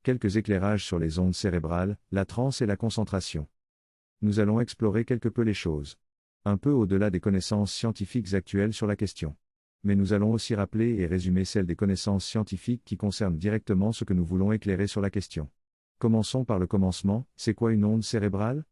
quelques éclairages sur les ondes cérébrales, la transe et la concentration. Nous allons explorer quelque peu les choses. Un peu au-delà des connaissances scientifiques actuelles sur la question. Mais nous allons aussi rappeler et résumer celles des connaissances scientifiques qui concernent directement ce que nous voulons éclairer sur la question. Commençons par le commencement, c'est quoi une onde cérébrale?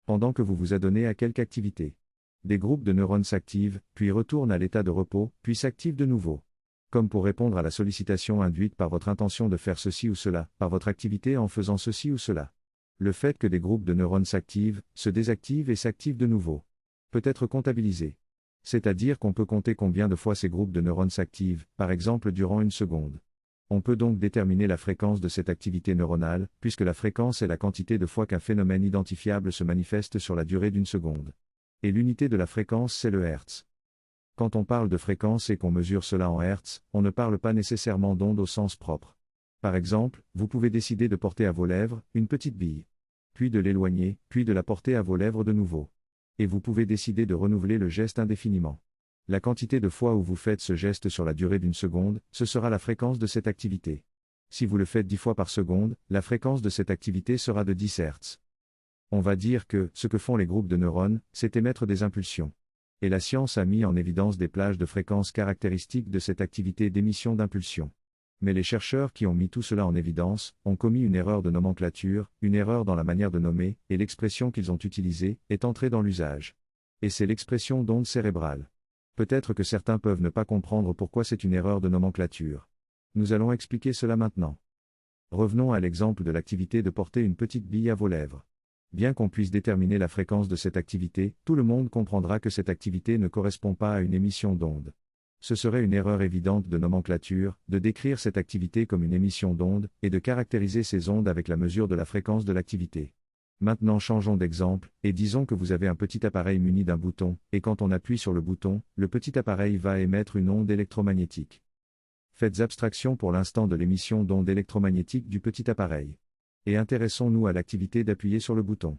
Pendant que vous vous adonnez à quelque activité. Des groupes de neurones s'activent, puis retournent à l'état de repos, puis s'activent de nouveau. Comme pour répondre à la sollicitation induite par votre intention de faire ceci ou cela, par votre activité en faisant ceci ou cela. Le fait que des groupes de neurones s'activent, se désactivent et s'activent de nouveau peut être comptabilisé. C'est-à-dire qu'on peut compter combien de fois ces groupes de neurones s'activent, par exemple durant une seconde. On peut donc déterminer la fréquence de cette activité neuronale, puisque la fréquence est la quantité de fois qu'un phénomène identifiable se manifeste sur la durée d'une seconde. Et l'unité de la fréquence c'est le Hertz. Quand on parle de fréquence et qu'on mesure cela en Hertz, on ne parle pas nécessairement d'onde au sens propre. Par exemple, vous pouvez décider de porter à vos lèvres une petite bille. Puis de l'éloigner, puis de la porter à vos lèvres de nouveau. Et vous pouvez décider de renouveler le geste indéfiniment. La quantité de fois où vous faites ce geste sur la durée d'une seconde, ce sera la fréquence de cette activité. Si vous le faites 10 fois par seconde, la fréquence de cette activité sera de 10 Hz. On va dire que, ce que font les groupes de neurones, c'est émettre des impulsions. Et la science a mis en évidence des plages de fréquences caractéristiques de cette activité d'émission d'impulsions. Mais les chercheurs qui ont mis tout cela en évidence, ont commis une erreur de nomenclature, une erreur dans la manière de nommer, et l'expression qu'ils ont utilisée, est entrée dans l'usage. Et c'est l'expression d'onde cérébrale. Peut-être que certains peuvent ne pas comprendre pourquoi c'est une erreur de nomenclature. Nous allons expliquer cela maintenant. Revenons à l'exemple de l'activité de porter une petite bille à vos lèvres. Bien qu'on puisse déterminer la fréquence de cette activité, tout le monde comprendra que cette activité ne correspond pas à une émission d'onde. Ce serait une erreur évidente de nomenclature, de décrire cette activité comme une émission d'onde, et de caractériser ces ondes avec la mesure de la fréquence de l'activité. Maintenant changeons d'exemple, et disons que vous avez un petit appareil muni d'un bouton, et quand on appuie sur le bouton, le petit appareil va émettre une onde électromagnétique. Faites abstraction pour l'instant de l'émission d'ondes électromagnétiques du petit appareil. Et intéressons-nous à l'activité d'appuyer sur le bouton.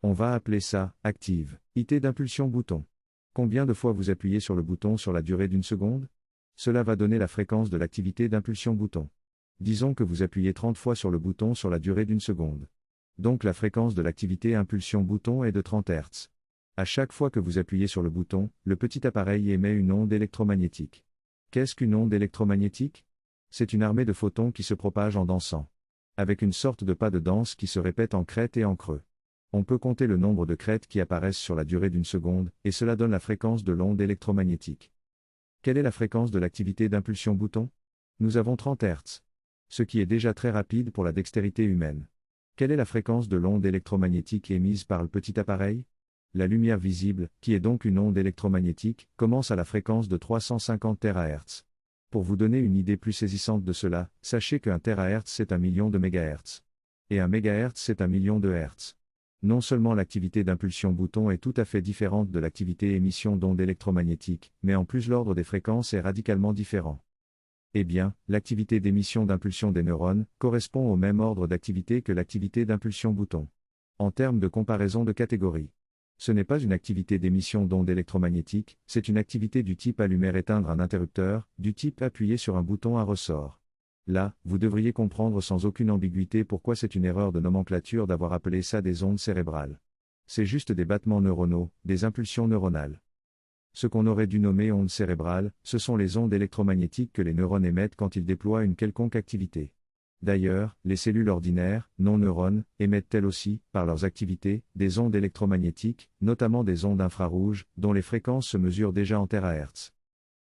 On va appeler ça « active », IT d'impulsion bouton. Combien de fois vous appuyez sur le bouton sur la durée d'une seconde? Cela va donner la fréquence de l'activité d'impulsion bouton. Disons que vous appuyez 30 fois sur le bouton sur la durée d'une seconde. Donc la fréquence de l'activité impulsion bouton est de 30 Hz. À chaque fois que vous appuyez sur le bouton, le petit appareil émet une onde électromagnétique. Qu'est-ce qu'une onde électromagnétique? C'est une armée de photons qui se propagent en dansant. Avec une sorte de pas de danse qui se répète en crête et en creux. On peut compter le nombre de crêtes qui apparaissent sur la durée d'une seconde, et cela donne la fréquence de l'onde électromagnétique. Quelle est la fréquence de l'activité d'impulsion bouton? Nous avons 30 Hz. Ce qui est déjà très rapide pour la dextérité humaine. Quelle est la fréquence de l'onde électromagnétique émise par le petit appareil? La lumière visible, qui est donc une onde électromagnétique, commence à la fréquence de 350 THz. Pour vous donner une idée plus saisissante de cela, sachez qu'un THz c'est 1 million de MHz. Et 1 MHz c'est 1 million de Hz. Non seulement l'activité d'impulsion bouton est tout à fait différente de l'activité émission d'ondes électromagnétiques, mais en plus l'ordre des fréquences est radicalement différent. Eh bien, l'activité d'émission d'impulsion des neurones correspond au même ordre d'activité que l'activité d'impulsion bouton. En termes de comparaison de catégorie. Ce n'est pas une activité d'émission d'ondes électromagnétiques, c'est une activité du type allumer-éteindre un interrupteur, du type appuyer sur un bouton à ressort. Là, vous devriez comprendre sans aucune ambiguïté pourquoi c'est une erreur de nomenclature d'avoir appelé ça des ondes cérébrales. C'est juste des battements neuronaux, des impulsions neuronales. Ce qu'on aurait dû nommer ondes cérébrales, ce sont les ondes électromagnétiques que les neurones émettent quand ils déploient une quelconque activité. D'ailleurs, les cellules ordinaires, non-neurones, émettent elles aussi, par leurs activités, des ondes électromagnétiques, notamment des ondes infrarouges, dont les fréquences se mesurent déjà en THz.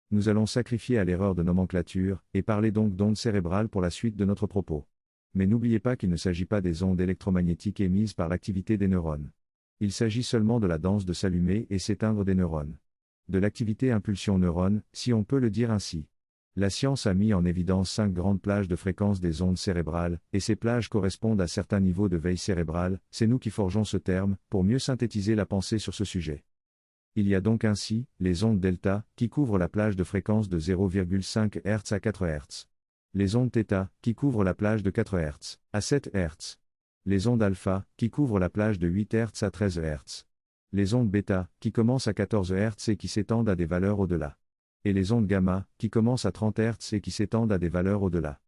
Nous allons sacrifier à l'erreur de nomenclature, et parler donc d'ondes cérébrales pour la suite de notre propos. Mais n'oubliez pas qu'il ne s'agit pas des ondes électromagnétiques émises par l'activité des neurones. Il s'agit seulement de la danse de s'allumer et s'éteindre des neurones. De l'activité impulsion neurone, si on peut le dire ainsi. La science a mis en évidence 5 grandes plages de fréquences des ondes cérébrales, et ces plages correspondent à certains niveaux de veille cérébrale, c'est nous qui forgeons ce terme, pour mieux synthétiser la pensée sur ce sujet. Il y a donc ainsi, les ondes delta, qui couvrent la plage de fréquence de 0,5 Hz à 4 Hz. Les ondes θ, qui couvrent la plage de 4 Hz, à 7 Hz. Les ondes alpha, qui couvrent la plage de 8 Hz à 13 Hz. Les ondes bêta, qui commencent à 14 Hz et qui s'étendent à des valeurs au-delà. Et les ondes gamma, qui commencent à 30 Hz et qui s'étendent à des valeurs au-delà.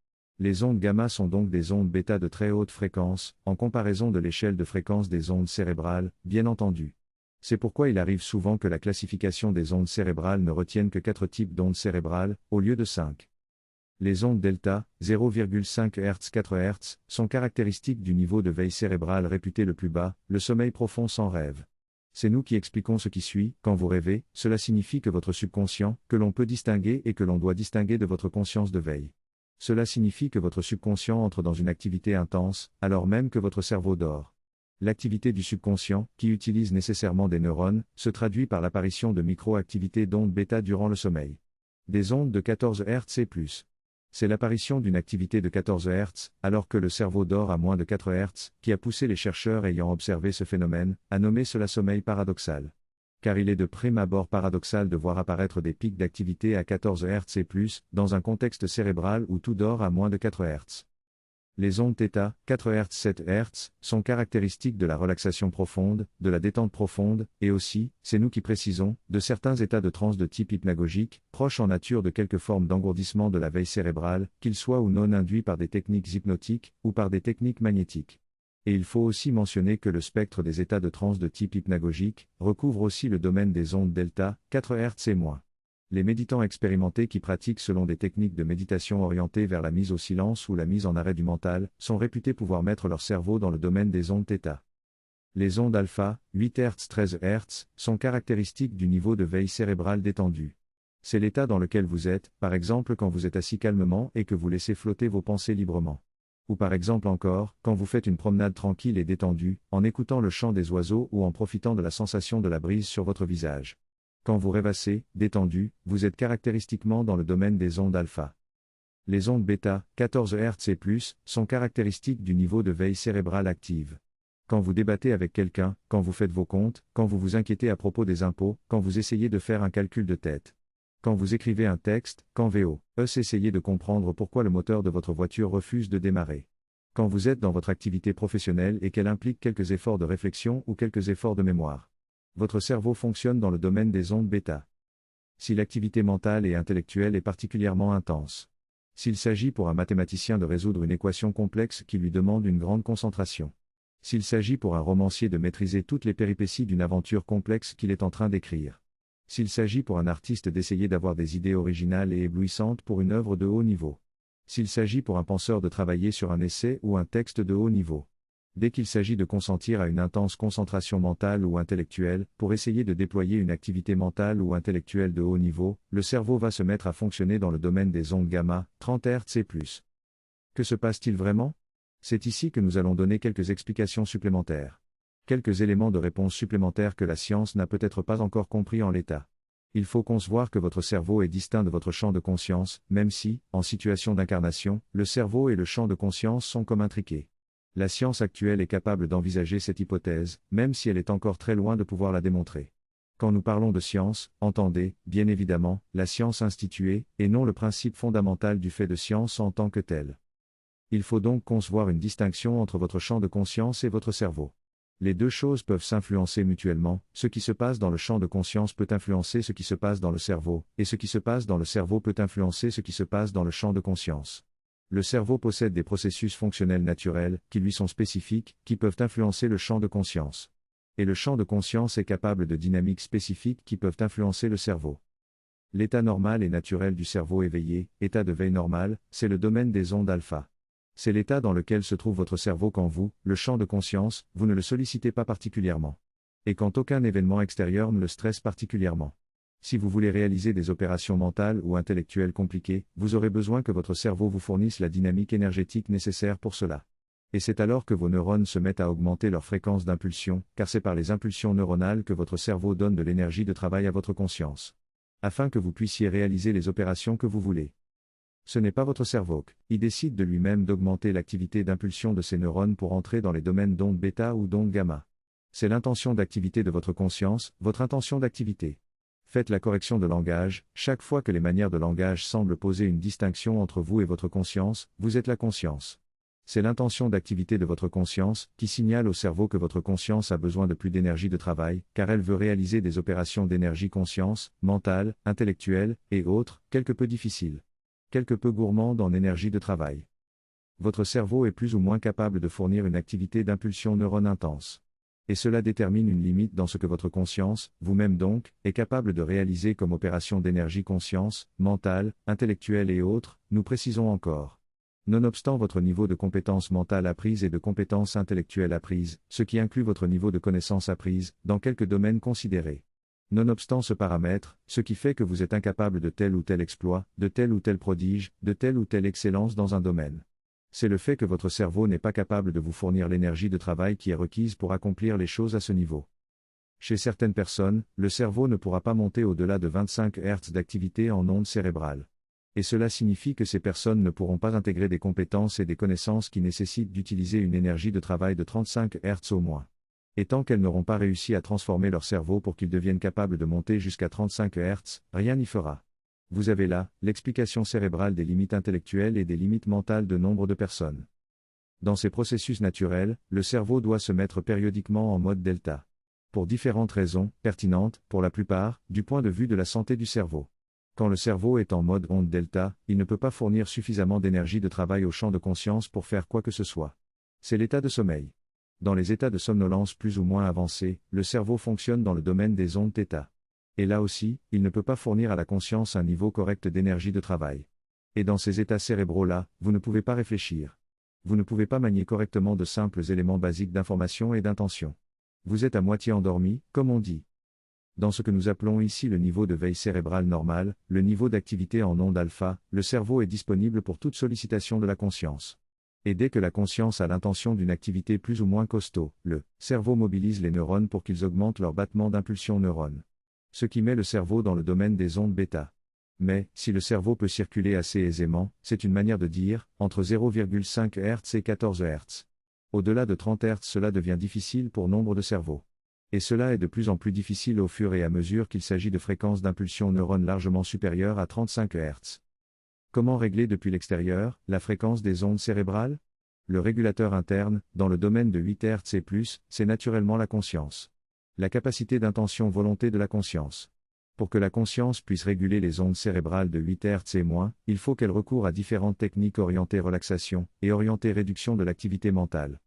Les ondes gamma sont donc des ondes bêta de très haute fréquence, en comparaison de l'échelle de fréquence des ondes cérébrales, bien entendu. C'est pourquoi il arrive souvent que la classification des ondes cérébrales ne retienne que 4 types d'ondes cérébrales, au lieu de 5. Les ondes delta, 0,5 Hz 4 Hz, sont caractéristiques du niveau de veille cérébrale réputé le plus bas, le sommeil profond sans rêve. C'est nous qui expliquons ce qui suit. Quand vous rêvez, cela signifie que votre subconscient, que l'on peut distinguer et que l'on doit distinguer de votre conscience de veille. Cela signifie que votre subconscient entre dans une activité intense, alors même que votre cerveau dort. L'activité du subconscient, qui utilise nécessairement des neurones, se traduit par l'apparition de micro-activités d'ondes bêta durant le sommeil. Des ondes de 14 Hz et plus. C'est l'apparition d'une activité de 14 Hz, alors que le cerveau dort à moins de 4 Hz, qui a poussé les chercheurs ayant observé ce phénomène, à nommer cela sommeil paradoxal. Car il est de prime abord paradoxal de voir apparaître des pics d'activité à 14 Hz et plus, dans un contexte cérébral où tout dort à moins de 4 Hz. Les ondes θ, 4 Hz 7 Hz, sont caractéristiques de la relaxation profonde, de la détente profonde, et aussi, c'est nous qui précisons, de certains états de transe de type hypnagogique, proches en nature de quelques formes d'engourdissement de la veille cérébrale, qu'ils soient ou non induits par des techniques hypnotiques, ou par des techniques magnétiques. Et il faut aussi mentionner que le spectre des états de transe de type hypnagogique recouvre aussi le domaine des ondes delta, 4 Hz et moins. Les méditants expérimentés qui pratiquent selon des techniques de méditation orientées vers la mise au silence ou la mise en arrêt du mental, sont réputés pouvoir mettre leur cerveau dans le domaine des ondes θ. Les ondes alpha, 8 Hz 13 Hz, sont caractéristiques du niveau de veille cérébrale détendu. C'est l'état dans lequel vous êtes, par exemple quand vous êtes assis calmement et que vous laissez flotter vos pensées librement. Ou par exemple encore, quand vous faites une promenade tranquille et détendue, en écoutant le chant des oiseaux ou en profitant de la sensation de la brise sur votre visage. Quand vous rêvassez, détendu, vous êtes caractéristiquement dans le domaine des ondes alpha. Les ondes bêta, 14 Hz et plus, sont caractéristiques du niveau de veille cérébrale active. Quand vous débattez avec quelqu'un, quand vous faites vos comptes, quand vous vous inquiétez à propos des impôts, quand vous essayez de faire un calcul de tête. Quand vous écrivez un texte, quand VO, essayez de comprendre pourquoi le moteur de votre voiture refuse de démarrer. Quand vous êtes dans votre activité professionnelle et qu'elle implique quelques efforts de réflexion ou quelques efforts de mémoire. Votre cerveau fonctionne dans le domaine des ondes bêta. Si l'activité mentale et intellectuelle est particulièrement intense. S'il s'agit pour un mathématicien de résoudre une équation complexe qui lui demande une grande concentration. S'il s'agit pour un romancier de maîtriser toutes les péripéties d'une aventure complexe qu'il est en train d'écrire. S'il s'agit pour un artiste d'essayer d'avoir des idées originales et éblouissantes pour une œuvre de haut niveau. S'il s'agit pour un penseur de travailler sur un essai ou un texte de haut niveau. Dès qu'il s'agit de consentir à une intense concentration mentale ou intellectuelle, pour essayer de déployer une activité mentale ou intellectuelle de haut niveau, le cerveau va se mettre à fonctionner dans le domaine des ondes gamma, 30 Hz et plus. Que se passe-t-il vraiment ? C'est ici que nous allons donner quelques explications supplémentaires. Quelques éléments de réponse supplémentaires que la science n'a peut-être pas encore compris en l'état. Il faut concevoir que votre cerveau est distinct de votre champ de conscience, même si, en situation d'incarnation, le cerveau et le champ de conscience sont comme intriqués. La science actuelle est capable d'envisager cette hypothèse, même si elle est encore très loin de pouvoir la démontrer. Quand nous parlons de science, entendez, bien évidemment, la science instituée, et non le principe fondamental du fait de science en tant que tel. Il faut donc concevoir une distinction entre votre champ de conscience et votre cerveau. Les deux choses peuvent s'influencer mutuellement, ce qui se passe dans le champ de conscience peut influencer ce qui se passe dans le cerveau, et ce qui se passe dans le cerveau peut influencer ce qui se passe dans le champ de conscience. Le cerveau possède des processus fonctionnels naturels, qui lui sont spécifiques, qui peuvent influencer le champ de conscience. Et le champ de conscience est capable de dynamiques spécifiques qui peuvent influencer le cerveau. L'état normal et naturel du cerveau éveillé, état de veille normal, c'est le domaine des ondes alpha. C'est l'état dans lequel se trouve votre cerveau quand vous, le champ de conscience, vous ne le sollicitez pas particulièrement. Et quand aucun événement extérieur ne le stresse particulièrement. Si vous voulez réaliser des opérations mentales ou intellectuelles compliquées, vous aurez besoin que votre cerveau vous fournisse la dynamique énergétique nécessaire pour cela. Et c'est alors que vos neurones se mettent à augmenter leur fréquence d'impulsion, car c'est par les impulsions neuronales que votre cerveau donne de l'énergie de travail à votre conscience. Afin que vous puissiez réaliser les opérations que vous voulez. Ce n'est pas votre cerveau qui décide de lui-même d'augmenter l'activité d'impulsion de ses neurones pour entrer dans les domaines d'ondes bêta ou d'ondes gamma. C'est l'intention d'activité de votre conscience, votre intention d'activité. Faites la correction de langage, chaque fois que les manières de langage semblent poser une distinction entre vous et votre conscience, vous êtes la conscience. C'est l'intention d'activité de votre conscience, qui signale au cerveau que votre conscience a besoin de plus d'énergie de travail, car elle veut réaliser des opérations d'énergie conscience, mentale, intellectuelle, et autres, quelque peu difficiles. Quelque peu gourmandes en énergie de travail. Votre cerveau est plus ou moins capable de fournir une activité d'impulsion neurone intense. Et cela détermine une limite dans ce que votre conscience, vous-même donc, est capable de réaliser comme opération d'énergie conscience, mentale, intellectuelle et autres, nous précisons encore. Nonobstant votre niveau de compétence mentale apprise et de compétence intellectuelle apprise, ce qui inclut votre niveau de connaissance apprise, dans quelques domaines considérés. Nonobstant ce paramètre, ce qui fait que vous êtes incapable de tel ou tel exploit, de tel ou tel prodige, de telle ou telle excellence dans un domaine. C'est le fait que votre cerveau n'est pas capable de vous fournir l'énergie de travail qui est requise pour accomplir les choses à ce niveau. Chez certaines personnes, le cerveau ne pourra pas monter au-delà de 25 Hz d'activité en ondes cérébrales. Et cela signifie que ces personnes ne pourront pas intégrer des compétences et des connaissances qui nécessitent d'utiliser une énergie de travail de 35 Hz au moins. Et tant qu'elles n'auront pas réussi à transformer leur cerveau pour qu'ils deviennent capables de monter jusqu'à 35 Hz, rien n'y fera. Vous avez là l'explication cérébrale des limites intellectuelles et des limites mentales de nombre de personnes. Dans ces processus naturels, le cerveau doit se mettre périodiquement en mode delta. Pour différentes raisons, pertinentes, pour la plupart, du point de vue de la santé du cerveau. Quand le cerveau est en mode onde delta, il ne peut pas fournir suffisamment d'énergie de travail au champ de conscience pour faire quoi que ce soit. C'est l'état de sommeil. Dans les états de somnolence plus ou moins avancés, le cerveau fonctionne dans le domaine des ondes θ. Et là aussi, il ne peut pas fournir à la conscience un niveau correct d'énergie de travail. Et dans ces états cérébraux-là, vous ne pouvez pas réfléchir. Vous ne pouvez pas manier correctement de simples éléments basiques d'information et d'intention. Vous êtes à moitié endormi, comme on dit. Dans ce que nous appelons ici le niveau de veille cérébrale normal, le niveau d'activité en onde alpha, le cerveau est disponible pour toute sollicitation de la conscience. Et dès que la conscience a l'intention d'une activité plus ou moins costaud, le cerveau mobilise les neurones pour qu'ils augmentent leur battement d'impulsion neurone. Ce qui met le cerveau dans le domaine des ondes bêta. Mais, si le cerveau peut circuler assez aisément, c'est une manière de dire, entre 0,5 Hz et 14 Hz. Au-delà de 30 Hz cela devient difficile pour nombre de cerveaux. Et cela est de plus en plus difficile au fur et à mesure qu'il s'agit de fréquences d'impulsion neurone largement supérieures à 35 Hz. Comment régler depuis l'extérieur la fréquence des ondes cérébrales ? Le régulateur interne, dans le domaine de 8 Hz et plus, c'est naturellement la conscience. La capacité d'intention-volonté de la conscience. Pour que la conscience puisse réguler les ondes cérébrales de 8 Hz et moins, il faut qu'elle recourt à différentes techniques orientées relaxation et orientées réduction de l'activité mentale.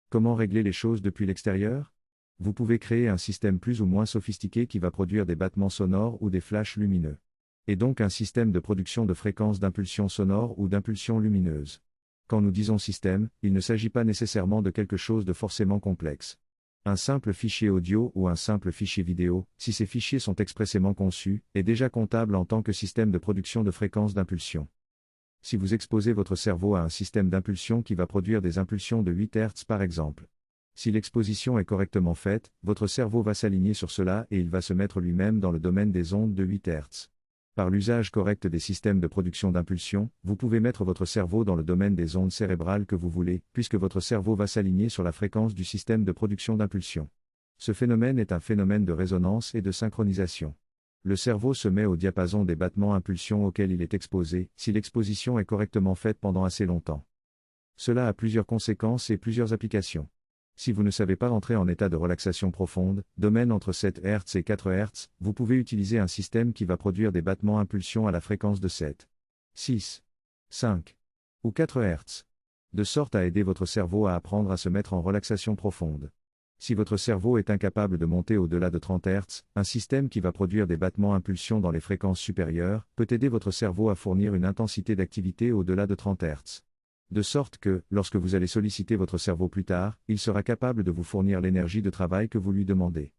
Comment régler les choses depuis l'extérieur ? Vous pouvez créer un système plus ou moins sophistiqué qui va produire des battements sonores ou des flashs lumineux. Et donc un système de production de fréquences d'impulsion sonore ou d'impulsion lumineuse. Quand nous disons système, il ne s'agit pas nécessairement de quelque chose de forcément complexe. Un simple fichier audio ou un simple fichier vidéo, si ces fichiers sont expressément conçus, est déjà comptable en tant que système de production de fréquences d'impulsion. Si vous exposez votre cerveau à un système d'impulsion qui va produire des impulsions de 8 Hz par exemple. Si l'exposition est correctement faite, votre cerveau va s'aligner sur cela et il va se mettre lui-même dans le domaine des ondes de 8 Hz. Par l'usage correct des systèmes de production d'impulsion, vous pouvez mettre votre cerveau dans le domaine des ondes cérébrales que vous voulez, puisque votre cerveau va s'aligner sur la fréquence du système de production d'impulsion. Ce phénomène est un phénomène de résonance et de synchronisation. Le cerveau se met au diapason des battements impulsions auxquels il est exposé, si l'exposition est correctement faite pendant assez longtemps. Cela a plusieurs conséquences et plusieurs applications. Si vous ne savez pas entrer en état de relaxation profonde, domaine entre 7 Hz et 4 Hz, vous pouvez utiliser un système qui va produire des battements impulsions à la fréquence de 7, 6, 5 ou 4 Hz. De sorte à aider votre cerveau à apprendre à se mettre en relaxation profonde. Si votre cerveau est incapable de monter au-delà de 30 Hz, un système qui va produire des battements impulsions dans les fréquences supérieures peut aider votre cerveau à fournir une intensité d'activité au-delà de 30 Hz. De sorte que, lorsque vous allez solliciter votre cerveau plus tard, il sera capable de vous fournir l'énergie de travail que vous lui demandez.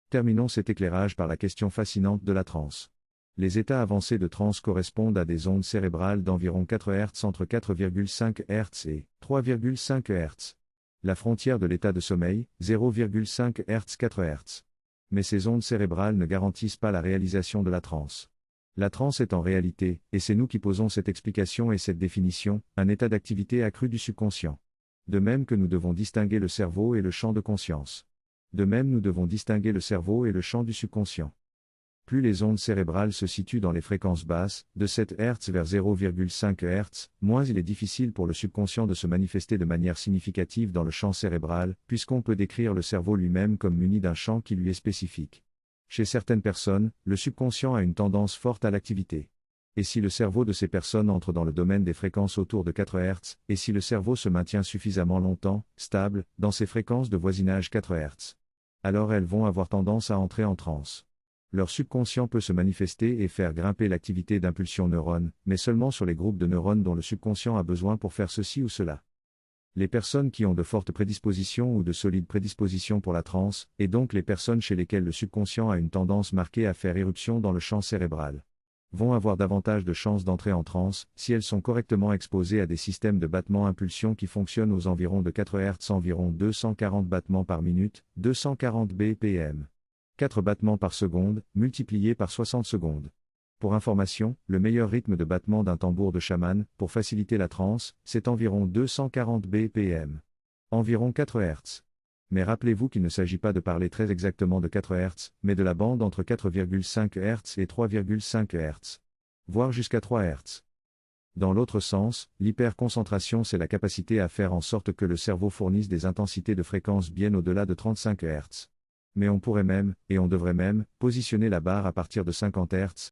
Terminons cet éclairage par la question fascinante de la transe. Les états avancés de transe correspondent à des ondes cérébrales d'environ 4 Hz entre 4,5 Hz et 3,5 Hz. La frontière de l'état de sommeil, 0,5 Hz 4 Hz. Mais ces ondes cérébrales ne garantissent pas la réalisation de la transe. La transe est en réalité, et c'est nous qui posons cette explication et cette définition, un état d'activité accrue du subconscient. De même que nous devons distinguer le cerveau et le champ de conscience. De même nous devons distinguer le cerveau et le champ du subconscient. Plus les ondes cérébrales se situent dans les fréquences basses, de 7 Hz vers 0,5 Hz, moins il est difficile pour le subconscient de se manifester de manière significative dans le champ cérébral, puisqu'on peut décrire le cerveau lui-même comme muni d'un champ qui lui est spécifique. Chez certaines personnes, le subconscient a une tendance forte à l'activité. Et si le cerveau de ces personnes entre dans le domaine des fréquences autour de 4 Hz, et si le cerveau se maintient suffisamment longtemps, stable, dans ces fréquences de voisinage 4 Hz, alors elles vont avoir tendance à entrer en transe. Leur subconscient peut se manifester et faire grimper l'activité d'impulsion neurones, mais seulement sur les groupes de neurones dont le subconscient a besoin pour faire ceci ou cela. Les personnes qui ont de fortes prédispositions ou de solides prédispositions pour la transe, et donc les personnes chez lesquelles le subconscient a une tendance marquée à faire irruption dans le champ cérébral, vont avoir davantage de chances d'entrer en transe, si elles sont correctement exposées à des systèmes de battement-impulsion qui fonctionnent aux environs de 4 Hz, environ 240 battements par minute, 240 BPM. 4 battements par seconde, multipliés par 60 secondes. Pour information, le meilleur rythme de battement d'un tambour de chaman, pour faciliter la transe, c'est environ 240 BPM. Environ 4 Hz. Mais rappelez-vous qu'il ne s'agit pas de parler très exactement de 4 Hz, mais de la bande entre 4,5 Hz et 3,5 Hz. Voire jusqu'à 3 Hz. Dans l'autre sens, l'hyperconcentration, c'est la capacité à faire en sorte que le cerveau fournisse des intensités de fréquence bien au-delà de 35 Hz. Mais on pourrait même, et on devrait même, positionner la barre à partir de 50 Hz,